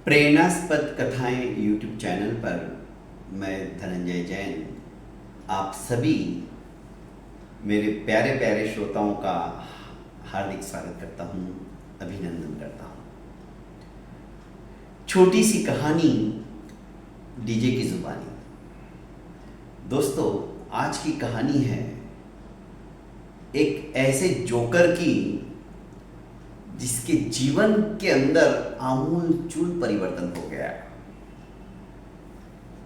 प्रेरणास्पद कथाएं YouTube channel पर मैं धनंजय जैन आप सभी मेरे प्यारे प्यारे श्रोताओं का हार्दिक स्वागत करता हूं, अभिनंदन करता हूं। छोटी सी कहानी डीजे की जुबानी। दोस्तों, आज की कहानी है एक ऐसे जोकर की जिसके जीवन के अंदर आमूलचूल परिवर्तन हो गया।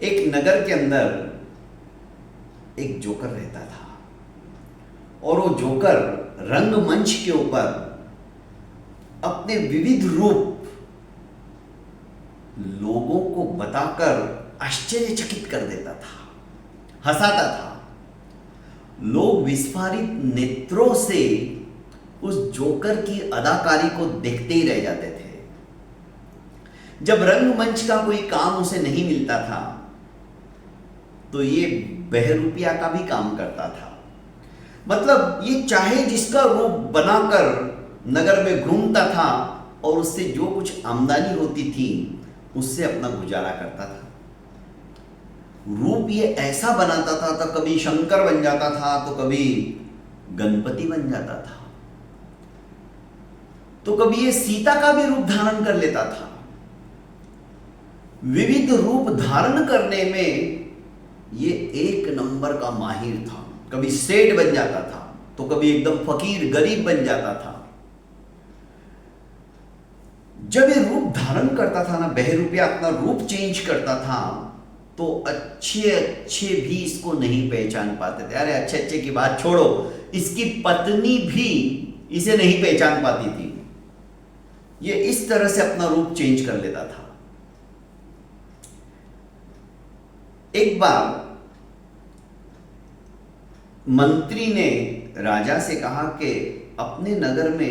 एक नगर के अंदर एक जोकर रहता था और वो जोकर रंगमंच के ऊपर अपने विविध रूप लोगों को बताकर आश्चर्यचकित कर देता था, हंसाता था। लोग विस्फारित नेत्रों से उस जोकर की अदाकारी को देखते ही रह जाते थे। जब रंगमंच का कोई काम उसे नहीं मिलता था तो ये बहरूपिया का भी काम करता था। मतलब ये चाहे जिसका रूप बनाकर नगर में घूमता था और उससे जो कुछ आमदनी होती थी उससे अपना गुजारा करता था। रूप ये ऐसा बनाता था तो कभी शंकर बन जाता था तो कभी गणपति बन जाता था, तो कभी ये सीता का भी रूप धारण कर लेता था। विविध रूप धारण करने में ये एक नंबर का माहिर था। कभी सेठ बन जाता था तो कभी एकदम फकीर गरीब बन जाता था। जब ये रूप धारण करता था ना, बहरूपिया अपना रूप चेंज करता था तो अच्छे अच्छे भी इसको नहीं पहचान पाते थे। अरे अच्छे अच्छे की बात छोड़ो, इसकी पत्नी भी इसे नहीं पहचान पाती थी। ये इस तरह से अपना रूप चेंज कर लेता था। एक बार मंत्री ने राजा से कहा कि अपने नगर में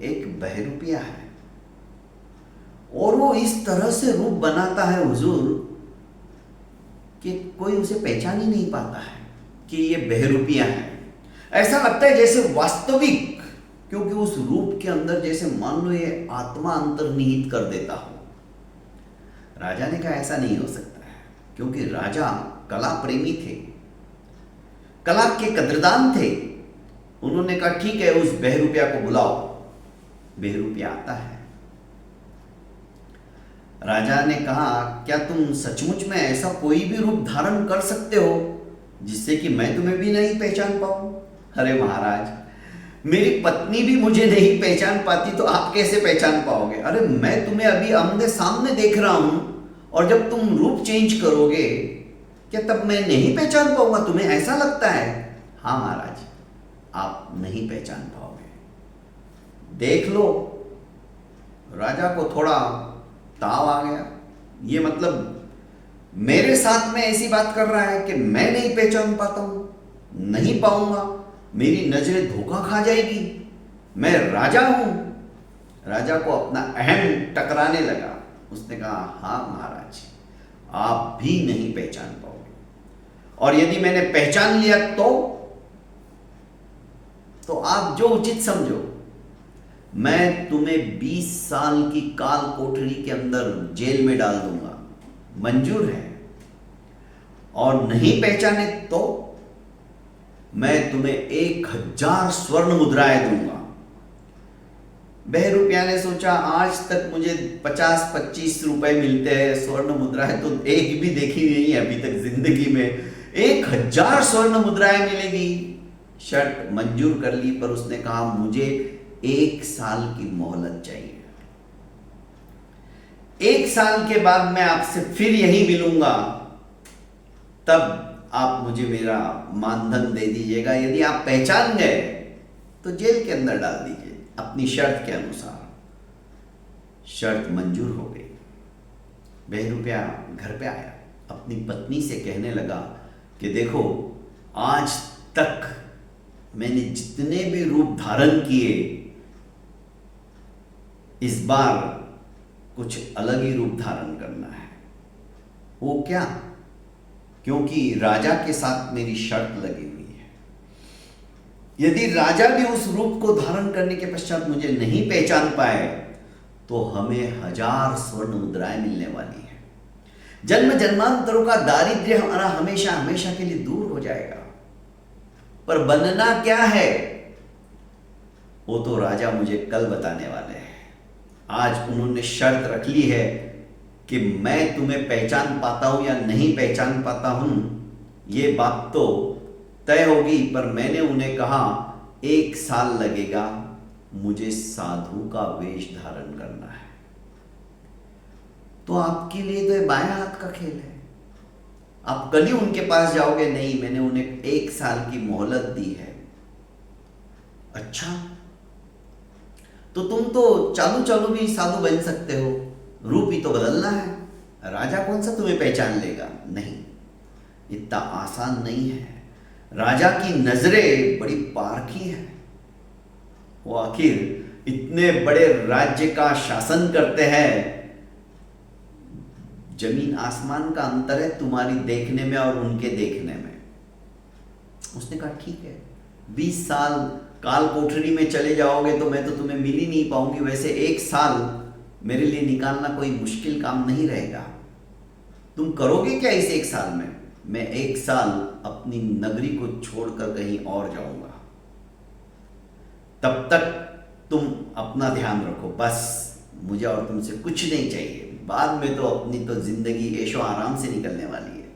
एक बहरूपिया है और वो इस तरह से रूप बनाता है हुजूर कि कोई उसे पहचान ही नहीं पाता है कि ये बहरूपिया है। ऐसा लगता है जैसे वास्तविक, क्योंकि उस रूप के अंदर जैसे मान लो ये आत्मा अंतर्निहित कर देता हो। राजा ने कहा ऐसा नहीं हो सकता है, क्योंकि राजा कला प्रेमी थे, कला के कद्रदान थे। उन्होंने कहा ठीक है, उस बहरूपिया को बुलाओ। बहरूपिया आता है। राजा ने कहा क्या तुम सचमुच में ऐसा कोई भी रूप धारण कर सकते हो जिससे कि मैं तुम्हें भी नहीं पहचान पाऊं? अरे महाराज, मेरी पत्नी भी मुझे नहीं पहचान पाती तो आप कैसे पहचान पाओगे? अरे मैं तुम्हें अभी आमने सामने देख रहा हूं और जब तुम रूप चेंज करोगे क्या तब मैं नहीं पहचान पाऊंगा? तुम्हें ऐसा लगता है? हाँ महाराज, आप नहीं पहचान पाओगे। देख लो। राजा को थोड़ा ताव आ गया। ये मतलब मेरे साथ में ऐसी बात कर रहा है कि मैं नहीं पहचान पाता हूं, नहीं पाऊंगा, मेरी नजरें धोखा खा जाएगी, मैं राजा हूं। राजा को अपना अहम टकराने लगा। उसने कहा हाँ महाराज, आप भी नहीं पहचान पाओगे, और यदि मैंने पहचान लिया तो आप जो उचित समझो, मैं तुम्हें 20 साल की काल कोठरी के अंदर जेल में डाल दूंगा। मंजूर है? और नहीं पहचाने तो मैं तुम्हें 1000 स्वर्ण मुद्राएं दूंगा। बहरूपिया ने सोचा आज तक मुझे 50-25 रुपए मिलते हैं, स्वर्ण मुद्राएं तो एक भी देखी नहीं है अभी तक जिंदगी में। 1000 स्वर्ण मुद्राएं मिलेगी। शर्त मंजूर कर ली, पर उसने कहा मुझे 1 साल की मोहलत चाहिए। 1 साल के बाद मैं आपसे फिर यही मिलूंगा, तब आप मुझे मेरा मानधन दे दीजिएगा। यदि आप पहचान गए तो जेल के अंदर डाल दीजिए अपनी शर्त के अनुसार। शर्त मंजूर हो गई। बहरूपिया घर पे आया, अपनी पत्नी से कहने लगा कि देखो, आज तक मैंने जितने भी रूप धारण किए, इस बार कुछ अलग ही रूप धारण करना है। वो क्या? क्योंकि राजा के साथ मेरी शर्त लगी हुई है। यदि राजा भी उस रूप को धारण करने के पश्चात मुझे नहीं पहचान पाए तो हमें 1000 स्वर्ण मुद्राएं मिलने वाली है। जन्म जन्मांतरों का दारिद्र्य हमारा हमेशा हमेशा के लिए दूर हो जाएगा। पर बनना क्या है वो तो राजा मुझे कल बताने वाले हैं। आज उन्होंने शर्त रख ली है कि मैं तुम्हें पहचान पाता हूं या नहीं पहचान पाता हूं ये बात तो तय होगी, पर मैंने उन्हें कहा 1 साल लगेगा मुझे साधु का वेश धारण करना है। तो आपके लिए तो ये बाएं हाथ का खेल है। आप कल ही उनके पास जाओगे? नहीं, मैंने उन्हें 1 साल की मोहलत दी है। अच्छा, तो तुम तो चालू चालू भी साधु बन सकते हो, रूप ही तो बदलना है। राजा कौन सा तुम्हें पहचान लेगा? नहीं, इतना आसान नहीं है। राजा की नजरें बड़ी पारखी हैं। वो आखिर इतने बड़े राज्य का शासन करते हैं, जमीन आसमान का अंतर है तुम्हारी देखने में और उनके देखने में। उसने कहा ठीक है, 20 साल काल कोठरी में चले जाओगे तो मैं तो तुम्हें मिल ही नहीं पाऊंगी। वैसे 1 साल मेरे लिए निकालना कोई मुश्किल काम नहीं रहेगा। तुम करोगे क्या इस 1 साल में? मैं 1 साल अपनी नगरी को छोड़कर कहीं और जाऊंगा। तब तक तुम अपना ध्यान रखो, बस मुझे और तुमसे कुछ नहीं चाहिए। बाद में तो अपनी तो जिंदगी ऐशो आराम से निकलने वाली है।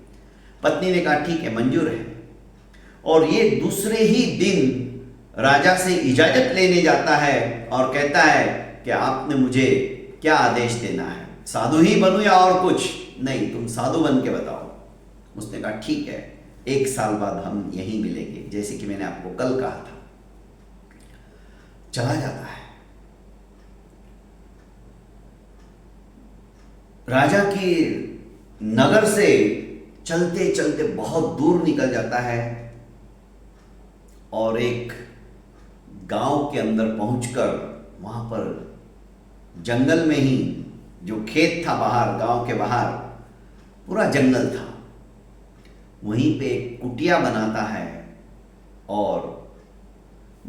पत्नी ने कहा ठीक है, मंजूर है। और ये दूसरे ही दिन राजा से इजाजत लेने जाता है और कहता है कि आपने मुझे क्या आदेश देना है, साधु ही बनूं या और कुछ? नहीं, तुम साधु बन के बताओ। उसने कहा ठीक है, 1 साल बाद हम यहीं मिलेंगे, जैसे कि मैंने आपको कल कहा था। चला जाता है। राजा की नगर से चलते चलते बहुत दूर निकल जाता है और एक गांव के अंदर पहुंचकर वहां पर जंगल में ही, जो खेत था बाहर, गांव के बाहर पूरा जंगल था, वहीं पे एक कुटिया बनाता है और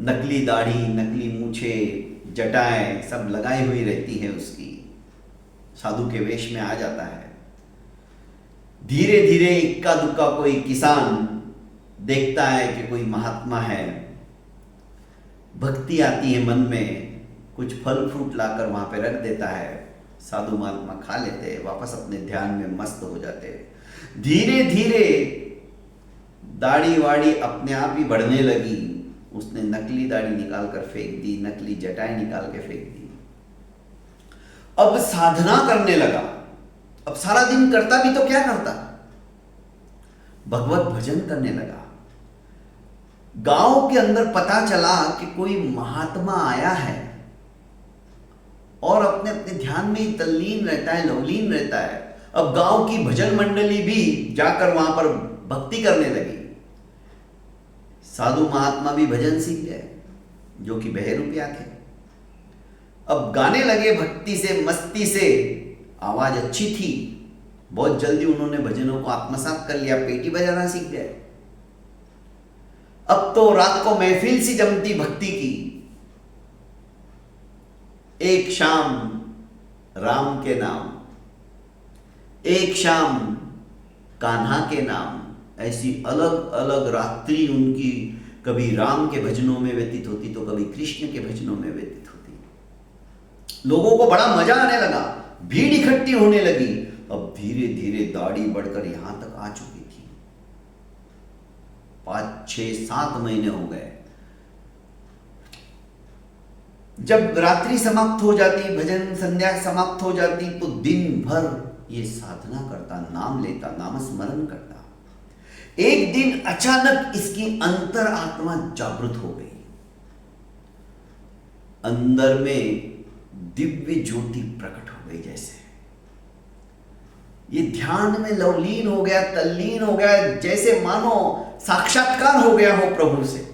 नकली दाढ़ी, नकली मूछे, जटाएं सब लगाई हुई रहती है उसकी। साधु के वेश में आ जाता है। धीरे धीरे इक्का दुक्का कोई किसान देखता है कि कोई महात्मा है, भक्ति आती है मन में, कुछ फल फ्रूट लाकर वहां पे रख देता है। साधु महात्मा खा लेते, वापस अपने ध्यान में मस्त हो जाते। धीरे धीरे दाढ़ी वाड़ी अपने आप ही बढ़ने लगी। उसने नकली दाढ़ी निकाल कर फेंक दी, नकली जटाएं निकाल के फेंक दी। अब साधना करने लगा। अब सारा दिन करता भी तो क्या करता, भगवत भजन करने लगा। गांव के अंदर पता चला कि कोई महात्मा आया है और अपने अपने ध्यान में ही तल्लीन रहता है, लवलीन रहता है। अब गांव की भजन मंडली भी जाकर वहां पर भक्ति करने लगी। साधु महात्मा भी भजन सीख गए, जो कि बहरूपिया थे। अब गाने लगे भक्ति से, मस्ती से। आवाज अच्छी थी, बहुत जल्दी उन्होंने भजनों को आत्मसात कर लिया, पेटी बजाना सीख गए। अब तो रात को महफिल सी जमती भक्ति की। एक शाम राम के नाम, एक शाम कान्हा के नाम, ऐसी अलग अलग रात्रि उनकी कभी राम के भजनों में व्यतीत होती तो कभी कृष्ण के भजनों में व्यतीत होती। लोगों को बड़ा मजा आने लगा, भीड़ इकट्ठी होने लगी। अब धीरे धीरे दाढ़ी बढ़कर यहां तक आ चुकी थी। 5, 6, 7 महीने हो गए। जब रात्रि समाप्त हो जाती, भजन संध्या समाप्त हो जाती, तो दिन भर ये साधना करता, नाम लेता, नाम स्मरण करता। एक दिन अचानक इसकी अंतर आत्मा जागृत हो गई। अंदर में दिव्य ज्योति प्रकट हो गई। जैसे ये ध्यान में लवलीन हो गया, तल्लीन हो गया, जैसे मानो साक्षात्कार हो गया हो प्रभु से।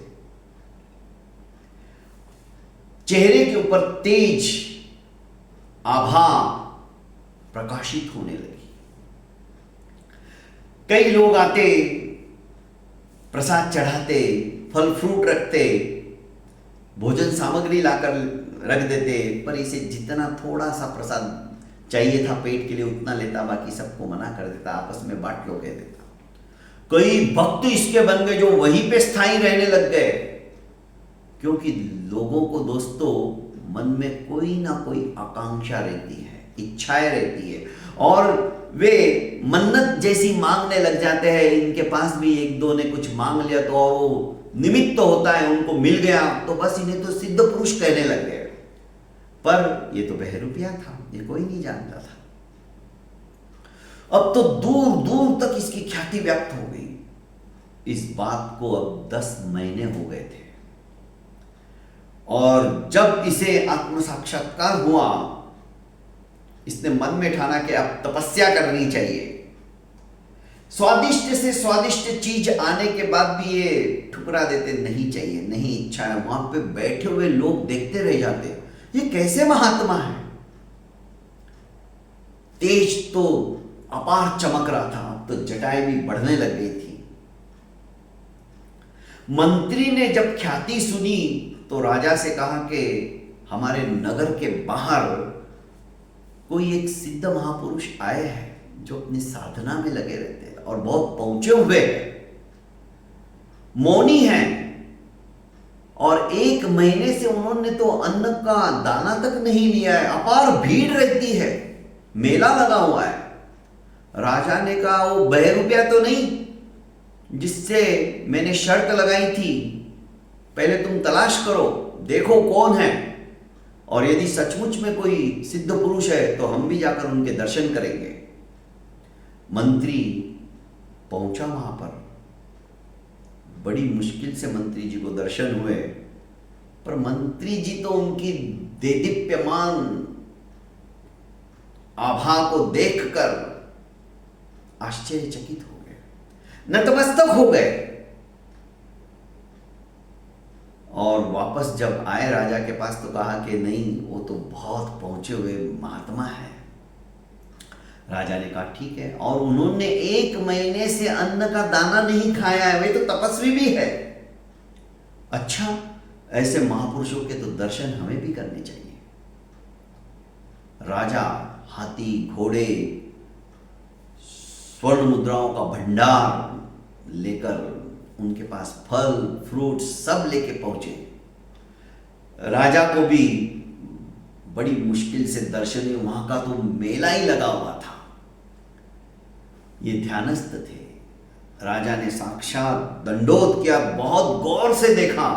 चेहरे के ऊपर तेज आभा प्रकाशित होने लगी। कई लोग आते, प्रसाद चढ़ाते, फल फ्रूट रखते, भोजन सामग्री लाकर रख देते, पर इसे जितना थोड़ा सा प्रसाद चाहिए था पेट के लिए उतना लेता, बाकी सबको मना कर देता, आपस में बांट लो कह देता। कई भक्त इसके बन गए जो वहीं पे स्थायी रहने लग गए, क्योंकि लोगों को दोस्तों मन में कोई ना कोई आकांक्षा रहती है, इच्छाएं रहती है, और वे मन्नत जैसी मांगने लग जाते हैं। इनके पास भी एक दो ने कुछ मांग लिया तो और वो निमित्त तो होता है, उनको मिल गया तो बस इन्हें तो सिद्ध पुरुष कहने लग गए। पर ये तो बहरूपिया था, ये कोई नहीं जानता था। अब तो दूर दूर तक इसकी ख्याति व्याप्त हो गई। इस बात को अब 10 महीने हो गए थे, और जब इसे आत्म साक्षात्कार हुआ, इसने मन में ठाना कि अब तपस्या करनी चाहिए। स्वादिष्ट से स्वादिष्ट चीज आने के बाद भी ये ठुकरा देते, नहीं चाहिए, नहीं इच्छा है। वहां पे बैठे हुए लोग देखते रह जाते, ये कैसे महात्मा है। तेज तो अपार चमक रहा था, तो जटाएं भी बढ़ने लग गई थी। मंत्री ने जब ख्याति सुनी तो राजा से कहा कि हमारे नगर के बाहर कोई एक सिद्ध महापुरुष आए हैं जो अपनी साधना में लगे रहते हैं और बहुत पहुंचे हुए हैं, मौनी हैं, और 1 महीने से उन्होंने तो अन्न का दाना तक नहीं लिया है। अपार भीड़ रहती है, मेला लगा हुआ है। राजा ने कहा वो बहरूपिया तो नहीं जिससे मैंने शर्त लगाई थी, पहले तुम तलाश करो, देखो कौन है, और यदि सचमुच में कोई सिद्ध पुरुष है तो हम भी जाकर उनके दर्शन करेंगे। मंत्री पहुंचा वहां पर, बड़ी मुश्किल से मंत्री जी को दर्शन हुए, पर मंत्री जी तो उनकी देदीप्यमान आभा को देखकर आश्चर्यचकित हो गए, नतमस्तक हो गए। और वापस जब आए राजा के पास तो कहा कि नहीं, वो तो बहुत पहुंचे हुए महात्मा है। राजा ने कहा ठीक है, और उन्होंने 1 महीने से अन्न का दाना नहीं खाया है, वे तो तपस्वी भी है। अच्छा, ऐसे महापुरुषों के तो दर्शन हमें भी करने चाहिए। राजा हाथी घोड़े स्वर्ण मुद्राओं का भंडार लेकर उनके पास फल फ्रूट सब लेके पहुंचे। राजा को भी बड़ी मुश्किल से दर्शन हुए, वहां का तो मेला ही लगा हुआ था। ये ध्यानस्थ थे। राजा ने साक्षात दंडोत किया, बहुत गौर से देखा,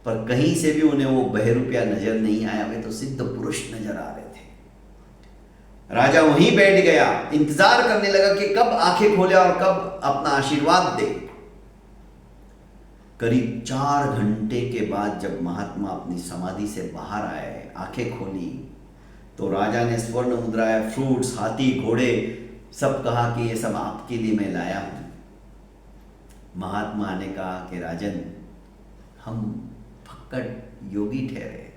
पर कहीं से भी उन्हें वो बहरूपिया नजर नहीं आया, वे तो सिद्ध पुरुष नजर आ रहे थे। राजा वहीं बैठ गया, इंतजार करने लगा कि कब आंखें खोले और कब अपना आशीर्वाद दे। करीब 4 घंटे के बाद जब महात्मा अपनी समाधि से बाहर आए, आंखें खोली, तो राजा ने स्वर्ण मुद्राएं, फ्रूट्स, हाथी घोड़े सब कहा कि ये सब आपके लिए मैं लाया हूं। महात्मा ने कहा कि राजन, हम फक्कड़ योगी ठहरे,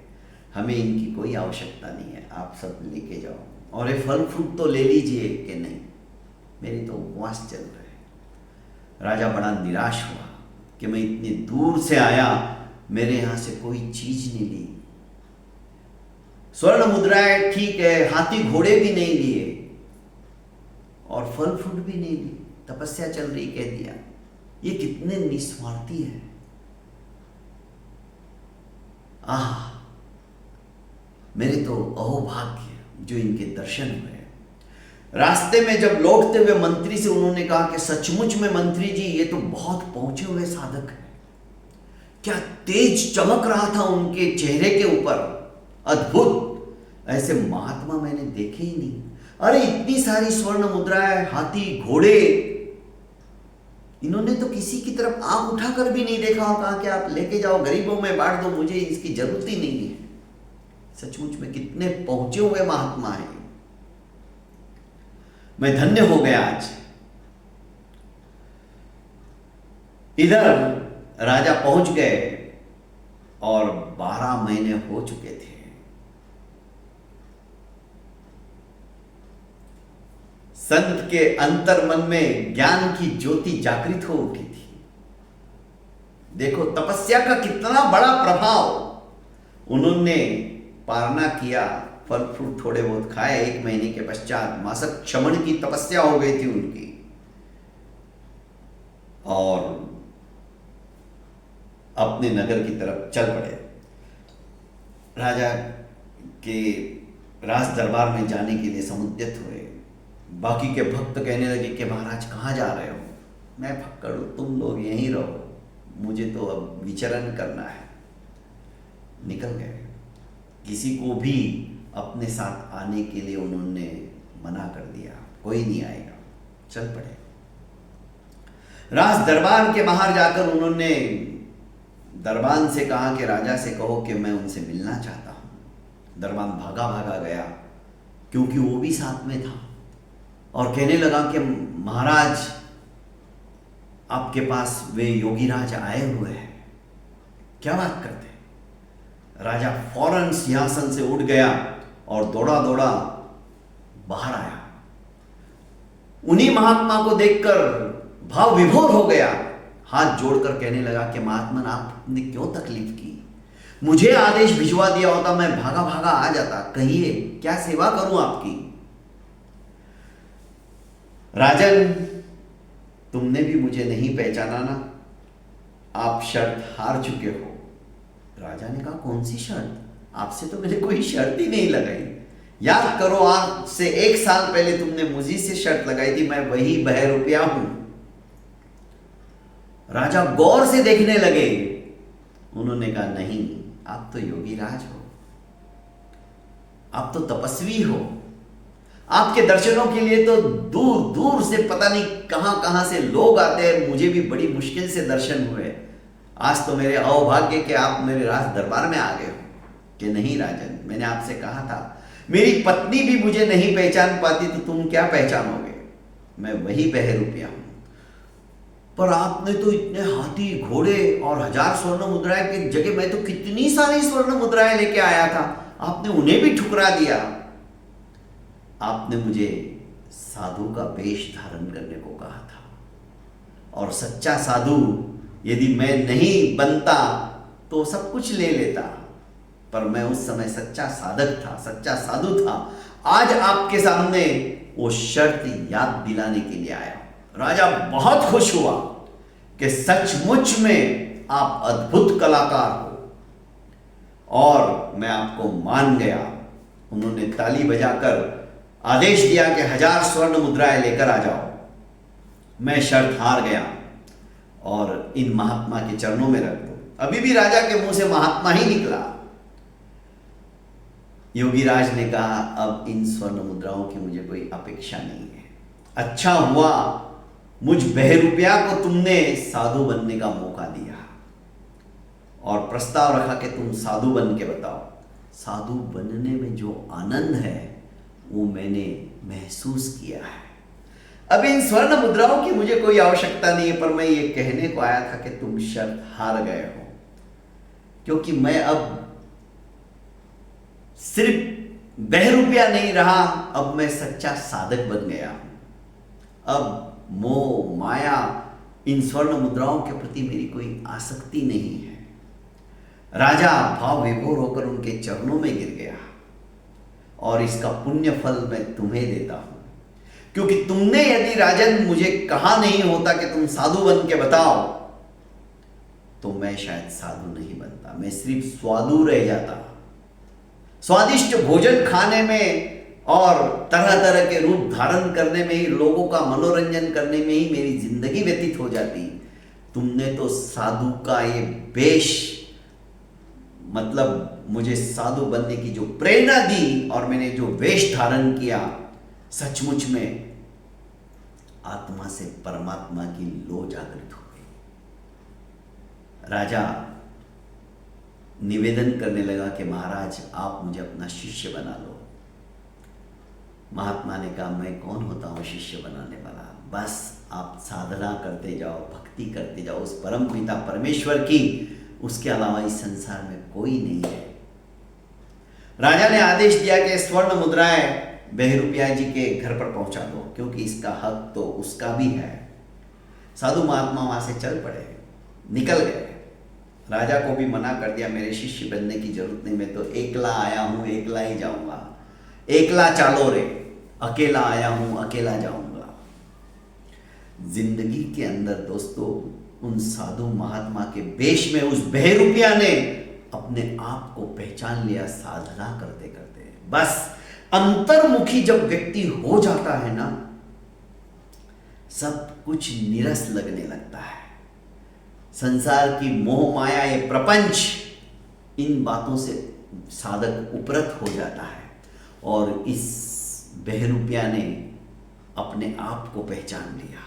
हमें इनकी कोई आवश्यकता नहीं है, आप सब लेके जाओ, और ये फल फ्रूट तो ले लीजिए। कि नहीं, मेरी तो उपवास चल रहे हैं। राजा बड़ा निराश हुआ कि मैं इतनी दूर से आया, मेरे यहां से कोई चीज नहीं ली, स्वर्ण मुद्राएं ठीक है, हाथी घोड़े भी नहीं लिए, और फल फ्रूट भी नहीं ली, तपस्या चल रही कह दिया। ये कितने निस्वार्थी है। आह, मेरे तो अहोभाग्य जो इनके दर्शन हुए। रास्ते में जब लौटते हुए मंत्री से उन्होंने कहा कि सचमुच में मंत्री जी, ये तो बहुत पहुंचे हुए साधक है। क्या तेज चमक रहा था उनके चेहरे के ऊपर, अद्भुत, ऐसे महात्मा मैंने देखे ही नहीं। अरे इतनी सारी स्वर्ण मुद्राएं, हाथी घोड़े, इन्होंने तो किसी की तरफ आंख उठाकर भी नहीं देखा और कहा कि आप लेके जाओ, गरीबों में बांट दो, मुझे इसकी जरूरत ही नहीं है। सचमुच में कितने पहुंचे हुए महात्मा हैं। मैं धन्य हो गया आज। इधर राजा पहुंच गए और 12 महीने हो चुके थे। संत के अंतर्मन में ज्ञान की ज्योति जागृत हो उठी थी। देखो तपस्या का कितना बड़ा प्रभाव। उन्होंने पारना किया, फल फ्रूट थोड़े बहुत खाए। 1 महीने के पश्चात मासक क्षमण की तपस्या हो गई थी उनकी, और अपने नगर की तरफ चल पड़े। राजा के राज दरबार में जाने के लिए समुद्यत हुए। बाकी के भक्त कहने लगे कि महाराज कहाँ जा रहे हो? मैं फक्कड़ हूँ, तुम लोग यहीं रहो, मुझे तो अब विचरण करना है। निकल गए। किसी को भी अपने साथ आने के लिए उन्होंने मना कर दिया, कोई नहीं आएगा, चल पड़े। राज दरबार के बाहर जाकर उन्होंने दरबान से कहा कि राजा से कहो कि मैं उनसे मिलना चाहता हूं। दरबान भागा भागा गया, क्योंकि वो भी साथ में था, और कहने लगा कि महाराज आपके पास वे योगीराज आए हुए हैं, क्या बात करते हैं? राजा फौरन सिंहासन से उठ गया और दौड़ा दौड़ा बाहर आया। उन्हीं महात्मा को देखकर भाव विभोर हो गया, हाथ जोड़कर कहने लगा कि महात्मन आपने क्यों तकलीफ की? मुझे आदेश भिजवा दिया होता, मैं भागा भागा आ जाता। कहिए क्या सेवा करूं आपकी? राजन, तुमने भी मुझे नहीं पहचाना ना, आप शर्त हार चुके हो। राजा ने कहा कौन सी शर्त? आपसे तो मैंने कोई शर्त ही नहीं लगाई। याद करो, आज से 1 साल पहले तुमने मुझी से शर्त लगाई थी, मैं वही बहरूपिया हूं। राजा गौर से देखने लगे। उन्होंने कहा नहीं, आप तो योगीराज हो, आप तो तपस्वी हो, आपके दर्शनों के लिए तो दूर दूर से पता नहीं कहां कहां से लोग आते हैं। मुझे भी बड़ी मुश्किल से दर्शन हुए। आज तो मेरे अभाग्य के आप मेरे राज दरबार में आ गए हो। कि नहीं राजन, मैंने आपसे कहा था, मेरी पत्नी भी मुझे नहीं पहचान पाती तो तुम क्या पहचानोगे? मैं वही बहरूपिया हूं। पर आपने तो इतने हाथी घोड़े और 1000 स्वर्ण मुद्राएं की जगह मैं तो कितनी सारी स्वर्ण मुद्राएं लेके आया था, आपने उन्हें भी ठुकरा दिया। आपने मुझे साधु का वेश धारण करने को कहा था, और सच्चा साधु यदि मैं नहीं बनता तो सब कुछ ले लेता, पर मैं उस समय सच्चा साधक था, सच्चा साधु था। आज आपके सामने वो शर्त याद दिलाने के लिए आया। राजा बहुत खुश हुआ कि सचमुच में आप अद्भुत कलाकार हो, और मैं आपको मान गया। उन्होंने ताली बजाकर आदेश दिया कि 1000 स्वर्ण मुद्राएं लेकर आ जाओ। मैं शर्त हार गया, और इन महात्मा के चरणों में रख दो। अभी भी राजा के मुंह से महात्मा ही निकला। योगीराज ने कहा अब इन स्वर्ण मुद्राओं की मुझे कोई अपेक्षा नहीं है। अच्छा हुआ मुझ बहरूपिया को तुमने साधु बनने का मौका दिया, और प्रस्ताव रखा कि तुम साधु बन के बताओ। साधु बनने में जो आनंद है वो मैंने महसूस किया है। अब इन स्वर्ण मुद्राओं की मुझे कोई आवश्यकता नहीं है, पर मैं ये कहने को आया था कि तुम शर्त हार गए हो, क्योंकि मैं अब सिर्फ बहरूपिया नहीं रहा, अब मैं सच्चा साधक बन गया हूं। अब मोह माया इन स्वर्ण मुद्राओं के प्रति मेरी कोई आसक्ति नहीं है। राजा भाव विभोर होकर उनके चरणों में गिर गया, और इसका पुण्य फल मैं तुम्हें देता हूं, क्योंकि तुमने यदि राजन मुझे कहा नहीं होता कि तुम साधु बन के बताओ, तो मैं शायद साधु नहीं बनता, मैं सिर्फ स्वादु रह जाता। स्वादिष्ट भोजन खाने में और तरह तरह के रूप धारण करने में ही, लोगों का मनोरंजन करने में ही मेरी जिंदगी व्यतीत हो जाती। तुमने तो साधु का ये वेश, मतलब मुझे साधु बनने की जो प्रेरणा दी और मैंने जो वेश धारण किया, सचमुच में आत्मा से परमात्मा की लो जागृत हो गई। राजा निवेदन करने लगा कि महाराज आप मुझे अपना शिष्य बना लो। महात्मा ने कहा मैं कौन होता हूँ शिष्य बनाने वाला, बस आप साधना करते जाओ, भक्ति करते जाओ उस परम पिता परमेश्वर की, उसके अलावा इस संसार में कोई नहीं है। राजा ने आदेश दिया कि स्वर्ण मुद्राएं बहरूपिया जी के घर पर पहुंचा दो, क्योंकि इसका हक तो उसका भी है। साधु महात्मा वहां से चल पड़े, निकल गए। राजा को भी मना कर दिया, मेरे शिष्य बनने की जरूरत नहीं, मैं तो एकला आया हूं, एकला ही जाऊंगा। एकला चालो रे, अकेला आया हूं, अकेला जाऊंगा। जिंदगी के अंदर दोस्तों उन साधु महात्मा के वेश में उस बहरूपिया ने अपने आप को पहचान लिया साधना करते करते। बस अंतर्मुखी जब व्यक्ति हो जाता है ना, सब कुछ नीरस लगने लगता है। संसार की मोह माया, ये प्रपंच, इन बातों से साधक उपरत हो जाता है। और इस बहरूपिया ने अपने आप को पहचान लिया,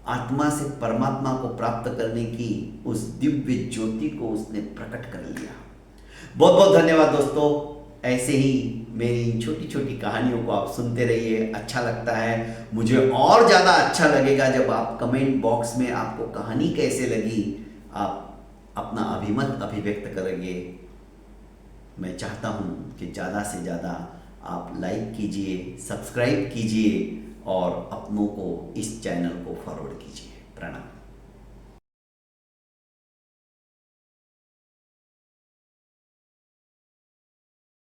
आत्मा से परमात्मा को प्राप्त करने की उस दिव्य ज्योति को उसने प्रकट कर लिया। बहुत बहुत धन्यवाद दोस्तों। ऐसे ही मेरी छोटी छोटी कहानियों को आप सुनते रहिए, अच्छा लगता है। मुझे और ज़्यादा अच्छा लगेगा जब आप कमेंट बॉक्स में आपको कहानी कैसे लगी आप अपना अभिमत अभिव्यक्त करेंगे। मैं चाहता हूँ कि ज़्यादा से ज़्यादा आप लाइक कीजिए, सब्सक्राइब कीजिए और अपनों को इस चैनल को फॉरवर्ड कीजिए। प्रणाम।